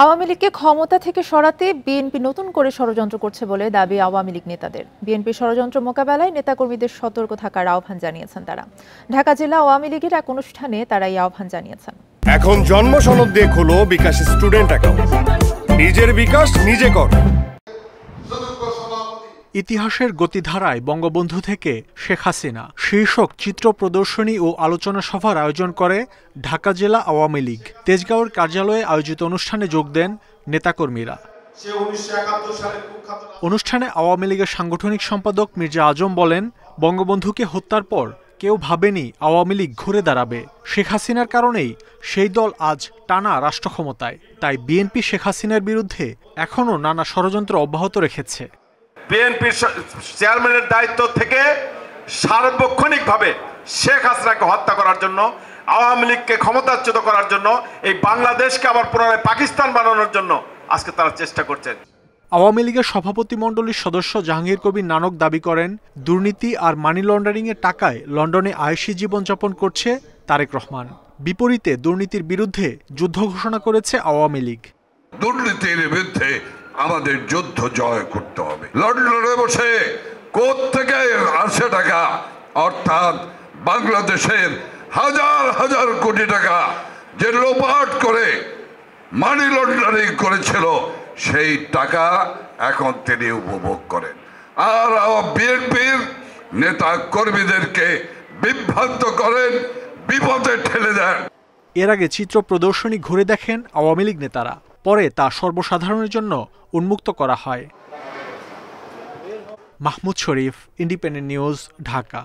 আওয়ামী লীগকে ক্ষমতা থেকে সরাতে বিএনপি নতুন করে ষড়যন্ত্র করছে বলে দাবি আওয়ামী লীগ নেতাদের। বিএনপি ষড়যন্ত্র মোকাবেলায় নেতাকর্মীদের সতর্ক থাকার আহ্বান জানিয়েছেন তারা। ঢাকা জেলা আওয়ামী লীগের এক অনুষ্ঠানে তারা এই আহ্বান জানিয়েছেন। এখন জন্ম সনদ দিয়ে খোলো বিকাশ স্টুডেন্ট অ্যাকাউন্ট। নিজের বিকাশ নিজে কর। ইতিহাসের গতিধারায় বঙ্গবন্ধু থেকে শেখ হাসিনা শীর্ষক চিত্র প্রদর্শনী ও আলোচনা সভার আয়োজন করে ঢাকা জেলা আওয়ামী লীগ। তেজগাঁওয়ের কার্যালয়ে আয়োজিত অনুষ্ঠানে যোগ দেন নেতাকর্মীরা। অনুষ্ঠানে আওয়ামী লীগের সাংগঠনিক সম্পাদক মির্জা আজম বলেন, বঙ্গবন্ধুকে হত্যার পর কেউ ভাবেনি আওয়ামী লীগ ঘুরে দাঁড়াবে। শেখ হাসিনার কারণেই সেই দল আজ টানা রাষ্ট্র ক্ষমতায়। তাই বিএনপি শেখ হাসিনার বিরুদ্ধে এখনও নানা ষড়যন্ত্র অব্যাহত রেখেছে। বিএনপি চেয়ারম্যানের দায়িত্ব থেকে সার্বক্ষণিকভাবে শেখ হাসিনাকে হত্যা করার জন্য, আওয়ামী লীগকে ক্ষমতাচ্যুত করার জন্য, এই বাংলাদেশকে আবার পুনরায় পাকিস্তান বানানোর জন্য আজকে তারা চেষ্টা করছেন। আওয়ামী লীগের সভাপতিমণ্ডলীর সদস্য জাহাঙ্গীর কবির নানক দাবি করেন, দুর্নীতি আর মানি লন্ডারিংয়ের টাকায় লন্ডনে আয়েশি জীবনযাপন করছে তারেক রহমান। বিপরীতে দুর্নীতির বিরুদ্ধে যুদ্ধ ঘোষণা করেছে আওয়ামী লীগ। দুর্নীতির বিরুদ্ধে আমাদের যুদ্ধ জয় করতে হবে। লন্ডনে বসে কোত্থেকে আসে টাকা, অর্থাৎ বাংলাদেশের হাজার হাজার কোটি টাকা যে লোপাট করে মানি লন্ডারিং করেছিল, সেই টাকা এখন তিনি উপভোগ করেন। আর বিএনপির নেতা কর্মীদেরকে বিভ্রান্ত করেন, বিপদে ঠেলে দেন। এর আগে চিত্র প্রদর্শনী ঘুরে দেখেন আওয়ামী লীগ নেতারা। পরে তা সর্বসাধারণের জন্য উন্মুক্ত করা হয়। মাহমুদ শরীফ, ইন্ডিপেন্ডেন্ট নিউজ, ঢাকা।